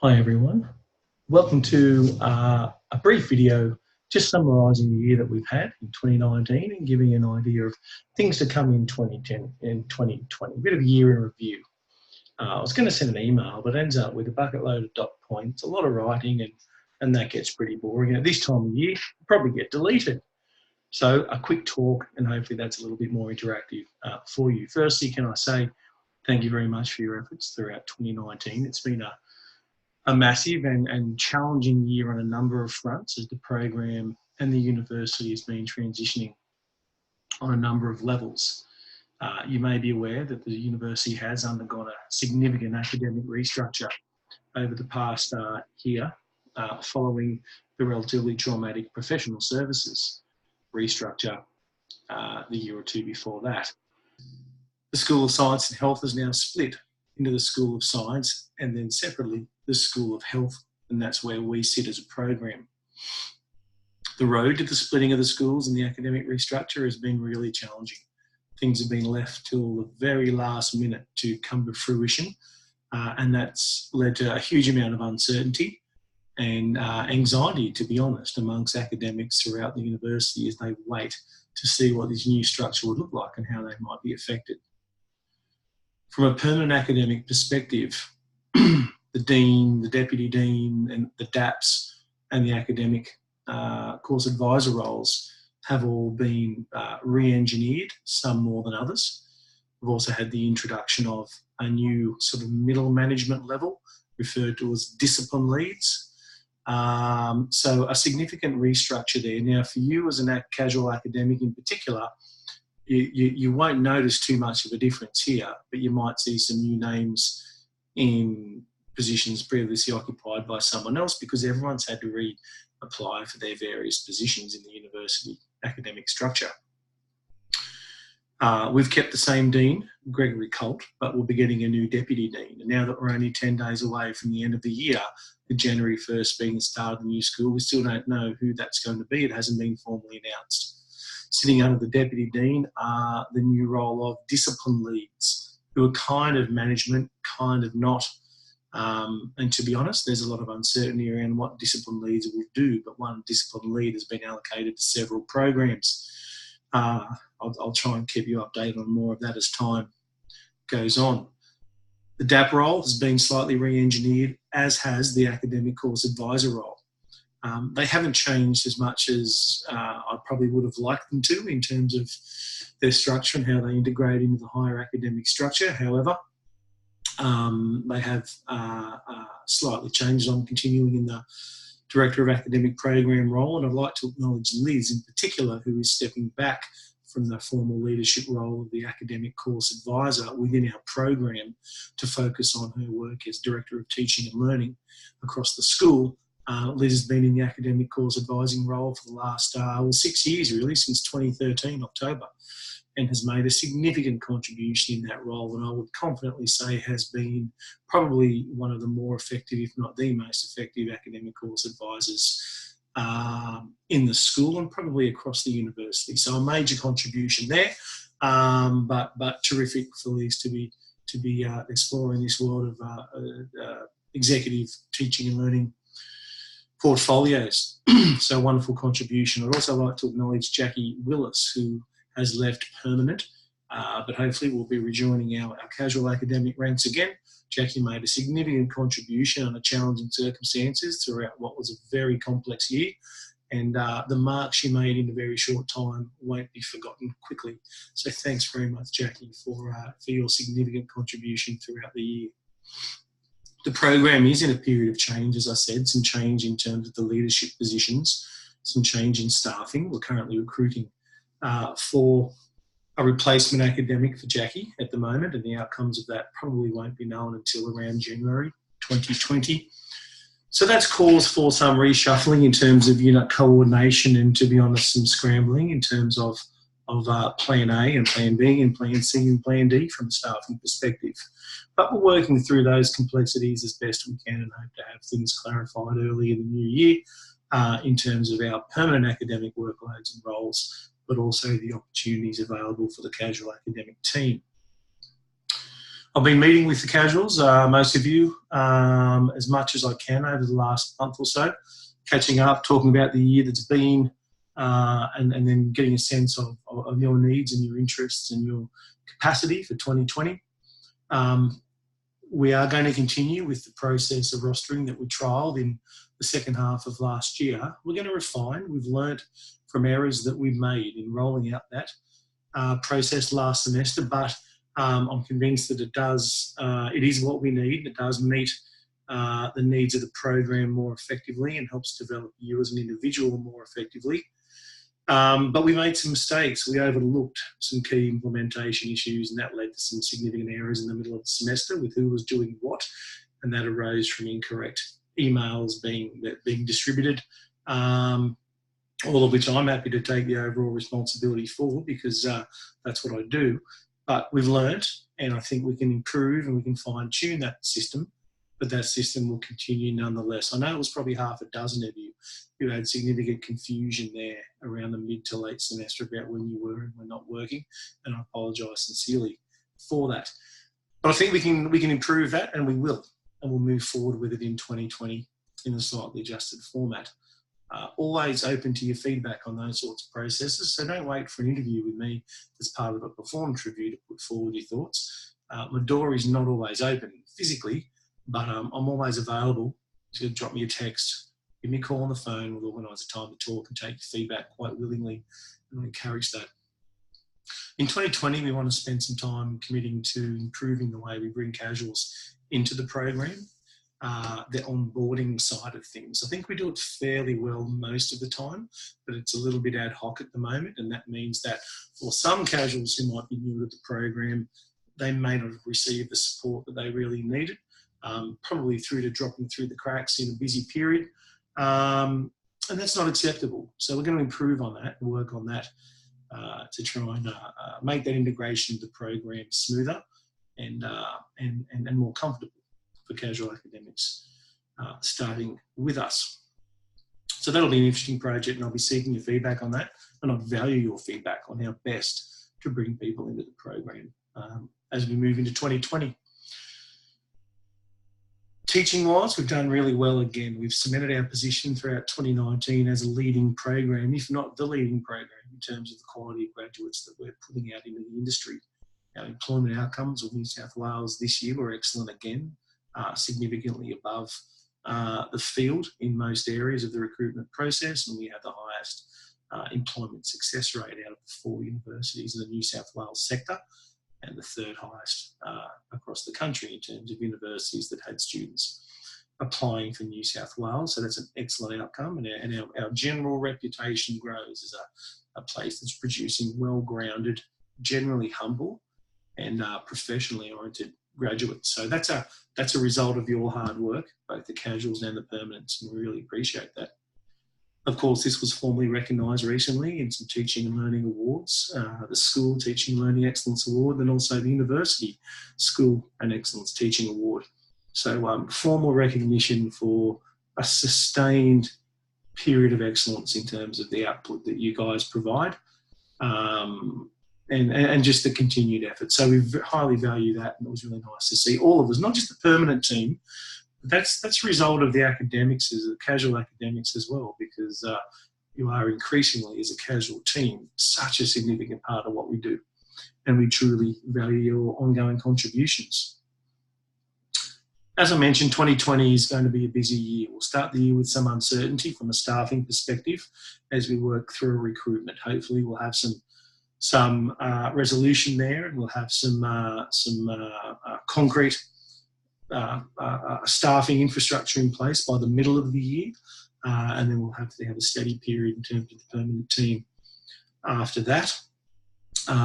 Hi everyone, welcome to a brief video just summarising the year that we've had in 2019 and giving you an idea of things to come in 2010 and 2020, a bit of a year in review. I was going to send an email but ends up with a bucket load of dot points, a lot of writing and that gets pretty boring. At this time of year, it'll probably get deleted. So a quick talk and hopefully that's a little bit more interactive for you. Firstly, can I say thank you very much for your efforts throughout 2019. It's been a massive and challenging year on a number of fronts as the program and the university has been transitioning on a number of levels. You may be aware that the university has undergone a significant academic restructure over the past year following the relatively traumatic professional services restructure the year or two before that. The School of Science and Health is now split into the School of Science and then separately the School of Health, and that's where we sit as a program. The road to the splitting of the schools and the academic restructure has been really challenging. Things have been left till the very last minute to come to fruition, and that's led to a huge amount of uncertainty and anxiety, to be honest, amongst academics throughout the university as they wait to see what this new structure would look like and how they might be affected. From a permanent academic perspective, the Dean, the Deputy Dean and the DAPS and the academic course advisor roles have all been re-engineered, some more than others. We've also had the introduction of a new sort of middle management level referred to as discipline leads. So a significant restructure there. Now for you as a casual academic in particular, you won't notice too much of a difference here, but you might see some new names in positions previously occupied by someone else because everyone's had to reapply for their various positions in the university academic structure. We've kept the same Dean, Gregory Colt, but we'll be getting a new Deputy Dean. And now that we're only 10 days away from the end of the year, the January 1st being the start of the new school, we still don't know who that's going to be. It hasn't been formally announced. Sitting under the Deputy Dean are the new role of discipline leads, who are kind of management, kind of not. And to be honest, there's a lot of uncertainty around what discipline leads will do, but one discipline lead has been allocated to several programs. I'll try and keep you updated on more of that as time goes on. The DAP role has been slightly re-engineered, as has the academic course advisor role. They haven't changed as much as I probably would have liked them to in terms of their structure and how they integrate into the higher academic structure. However, they have slightly changed. I'm continuing in the Director of Academic Program role, and I'd like to acknowledge Liz in particular, who is stepping back from the formal leadership role of the academic course advisor within our program to focus on her work as Director of Teaching and Learning across the school. Liz has been in the academic course advising role for the last 6 years, really, since 2013, October, and has made a significant contribution in that role, and I would confidently say has been probably one of the more effective, if not the most effective academic course advisors in the school and probably across the university. So a major contribution there, but terrific for Liz to be exploring this world of executive teaching and learning portfolios. So wonderful contribution. I'd also like to acknowledge Jackie Willis, who has left permanent, but hopefully will be rejoining our casual academic ranks again. Jackie made a significant contribution under challenging circumstances throughout what was a very complex year, and the mark she made in a very short time won't be forgotten quickly. So thanks very much, Jackie, for your significant contribution throughout the year. The program is in a period of change, as I said, some change in terms of the leadership positions, some change in staffing. We're currently recruiting for a replacement academic for Jackie at the moment, and the outcomes of that probably won't be known until around January 2020. So that's cause for some reshuffling in terms of unit coordination and, to be honest, some scrambling in terms of Plan A and Plan B and Plan C and Plan D from a staffing perspective. But we're working through those complexities as best we can and hope to have things clarified early in the new year in terms of our permanent academic workloads and roles, but also the opportunities available for the casual academic team. I've been meeting with the casuals, most of you, as much as I can over the last month or so, catching up, talking about the year that's been, and then getting a sense of your needs and your interests and your capacity for 2020. We are going to continue with the process of rostering that we trialled in the second half of last year. We're going to refine. We've learnt from errors that we've made in rolling out that process last semester, but I'm convinced that it is what we need. It does meet the needs of the program more effectively and helps develop you as an individual more effectively. But we made some mistakes. We overlooked some key implementation issues, and that led to some significant errors in the middle of the semester with who was doing what, and that arose from incorrect emails being distributed, all of which I'm happy to take the overall responsibility for, because that's what I do. But we've learnt, and I think we can improve and we can fine-tune that system, but that system will continue nonetheless. I know it was probably half a dozen of you who had significant confusion there around the mid to late semester about when you were and were not working, and I apologise sincerely for that. But I think we can improve that, and we will, and we'll move forward with it in 2020 in a slightly adjusted format. Always open to your feedback on those sorts of processes, so don't wait for an interview with me as part of a performance review to put forward your thoughts. My door is not always open physically, but I'm always available to drop me a text, give me a call on the phone. We'll organise a time to talk and take your feedback quite willingly, and I encourage that. In 2020, we want to spend some time committing to improving the way we bring casuals into the program. The onboarding side of things. I think we do it fairly well most of the time, but it's a little bit ad hoc at the moment, and that means that for some casuals who might be new to the program, they may not have received the support that they really needed, probably through to dropping through the cracks in a busy period, and that's not acceptable. So we're going to improve on that, work on that to try and make that integration of the program smoother and more comfortable for casual academics starting with us. So that'll be an interesting project, and I'll be seeking your feedback on that, and I value your feedback on how best to bring people into the program as we move into 2020. Teaching-wise, we've done really well again. We've cemented our position throughout 2019 as a leading program, if not the leading program, in terms of the quality of graduates that we're putting out into the industry. Our employment outcomes with New South Wales this year were excellent again, significantly above the field in most areas of the recruitment process, and we have the highest employment success rate out of the 4 universities in the New South Wales sector, and the third highest across the country in terms of universities that had students applying for New South Wales. So that's an excellent outcome, and our general reputation grows as a place that's producing well-grounded, generally humble and professionally oriented graduates. So that's a result of your hard work, both the casuals and the permanents, and we really appreciate that. Of course, this was formally recognised recently in some Teaching and Learning Awards, the School Teaching and Learning Excellence Award, and also the University School and Excellence Teaching Award. So formal recognition for a sustained period of excellence in terms of the output that you guys provide, and just the continued effort. So we highly value that, and it was really nice to see all of us, not just the permanent team, but that's a result of the academics, as the casual academics as well, because you are increasingly, as a casual team, such a significant part of what we do, and we truly value your ongoing contributions. As I mentioned, 2020 is going to be a busy year. We'll start the year with some uncertainty from a staffing perspective as we work through recruitment. Hopefully we'll have some resolution there, and we'll have some concrete staffing infrastructure in place by the middle of the year, and then we'll have to have a steady period in terms of the permanent team after that.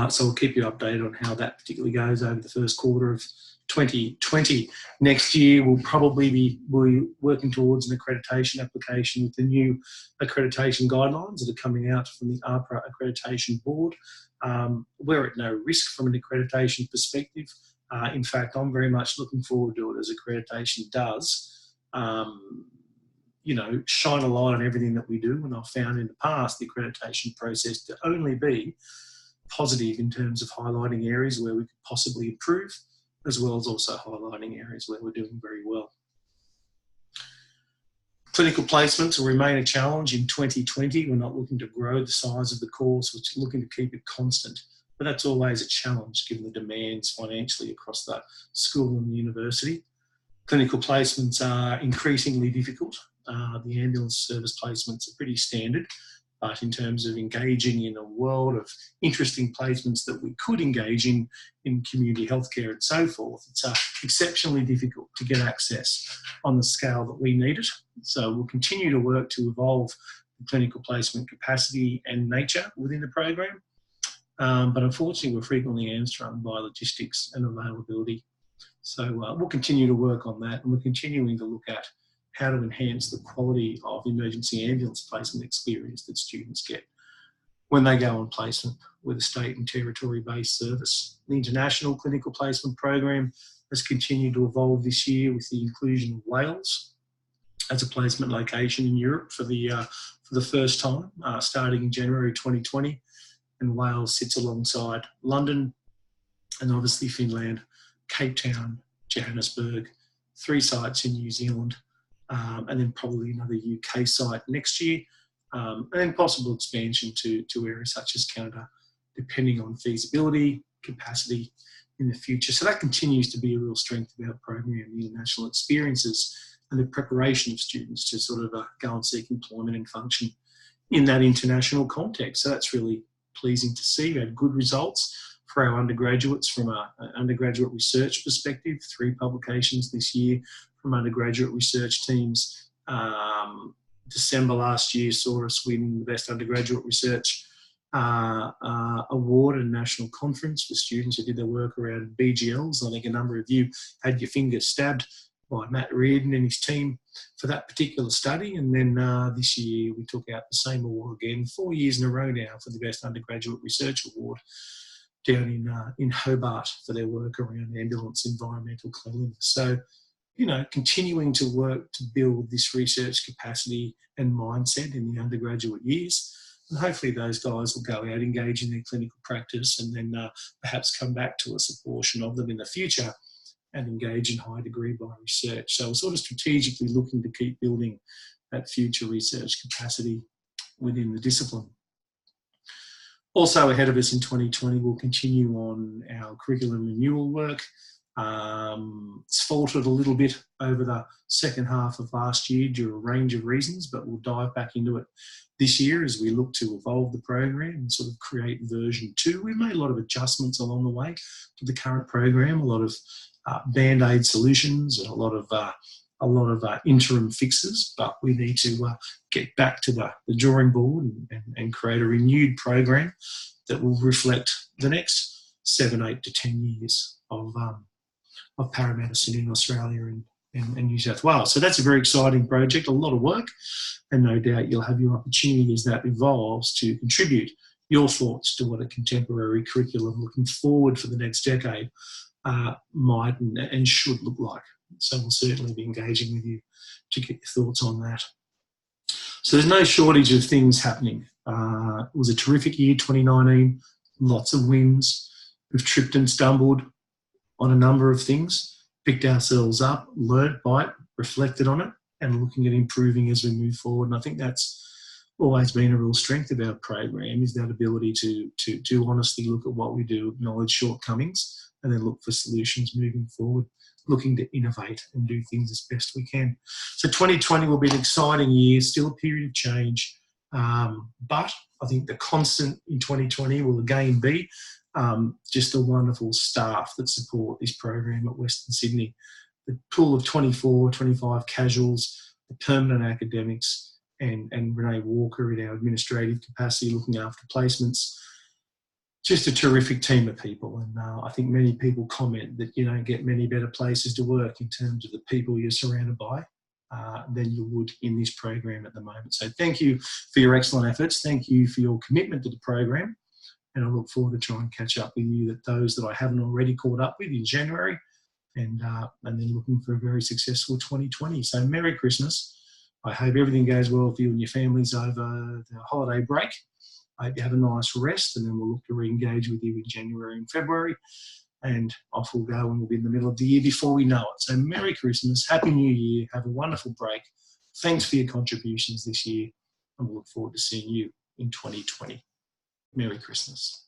So we'll keep you updated on how that particularly goes over the first quarter of 2020. Next year, we'll probably be working towards an accreditation application with the new accreditation guidelines that are coming out from the AHPRA Accreditation Board. We're at no risk from an accreditation perspective. In fact, I'm very much looking forward to it, as accreditation does, shine a light on everything that we do. And I've found in the past the accreditation process to only be positive in terms of highlighting areas where we could possibly improve, as well as also highlighting areas where we're doing very well. Clinical placements will remain a challenge in 2020. We're not looking to grow the size of the course, we're looking to keep it constant. But that's always a challenge given the demands financially across the school and the university. Clinical placements are increasingly difficult. The ambulance service placements are pretty standard, but in terms of engaging in a world of interesting placements that we could engage in community healthcare and so forth, it's exceptionally difficult to get access on the scale that we need it. So we'll continue to work to evolve the clinical placement capacity and nature within the program. But unfortunately, we're frequently hamstrung by logistics and availability. So we'll continue to work on that, and we're continuing to look at how to enhance the quality of emergency ambulance placement experience that students get when they go on placement with a state and territory-based service. The International Clinical Placement Program has continued to evolve this year with the inclusion of Wales as a placement location in Europe for the first time, starting in January 2020. And Wales sits alongside London and obviously Finland, Cape Town, Johannesburg, 3 sites in New Zealand, and then probably another UK site next year, and then possible expansion to areas such as Canada, depending on feasibility, capacity in the future. So that continues to be a real strength of our program, the international experiences and the preparation of students to sort of go and seek employment and function in that international context. So that's really pleasing to see. We had good results for our undergraduates from an undergraduate research perspective, 3 publications this year from undergraduate research teams. December last year saw us win the Best Undergraduate Research Award at a national conference for students who did their work around BGLs. I think a number of you had your fingers stabbed by Matt Reardon and his team for that particular study. And then this year we took out the same award again, 4 years in a row now, for the Best Undergraduate Research Award down in Hobart for their work around ambulance environmental cleanliness. So, you know, continuing to work to build this research capacity and mindset in the undergraduate years. And hopefully those guys will go out, engage in their clinical practice, and then perhaps come back to us, a portion of them in the future, and engage in high degree by research. So we're sort of strategically looking to keep building that future research capacity within the discipline. Also ahead of us in 2020, we'll continue on our curriculum renewal work. It's faltered a little bit over the second half of last year due to a range of reasons, but we'll dive back into it this year as we look to evolve the program and sort of create version 2. We've made a lot of adjustments along the way to the current program, a lot of band-aid solutions and a lot of interim fixes, but we need to get back to the drawing board and create a renewed program that will reflect the next 7, 8 to 10 years of paramedicine in Australia and New South Wales. So that's a very exciting project, a lot of work, and no doubt you'll have your opportunity as that evolves to contribute your thoughts to what a contemporary curriculum looking forward for the next decade might and should look like. So we'll certainly be engaging with you to get your thoughts on that. So there's no shortage of things happening. It was a terrific year, 2019, lots of wins. We've tripped and stumbled on a number of things, picked ourselves up, learnt by it, reflected on it, and looking at improving as we move forward. And I think that's always been a real strength of our program, is that ability to honestly look at what we do, acknowledge shortcomings, and then look for solutions moving forward, looking to innovate and do things as best we can. So 2020 will be an exciting year, still a period of change, but I think the constant in 2020 will again be just the wonderful staff that support this program at Western Sydney. The pool of 24, 25 casuals, the permanent academics, and Renee Walker in our administrative capacity looking after placements. Just a terrific team of people, and I think many people comment that you don't get many better places to work in terms of the people you're surrounded by than you would in this program at the moment. So thank you for your excellent efforts. Thank you for your commitment to the program, and I look forward to trying and catch up with you, those that I haven't already caught up with in January, and then looking for a very successful 2020. So Merry Christmas. I hope everything goes well for you and your families over the holiday break. I hope you have a nice rest, and then we'll look to re-engage with you in January and February. and off we'll go, and we'll be in the middle of the year before we know it. So Merry Christmas, Happy New Year, have a wonderful break. Thanks for your contributions this year, and we'll look forward to seeing you in 2020. Merry Christmas.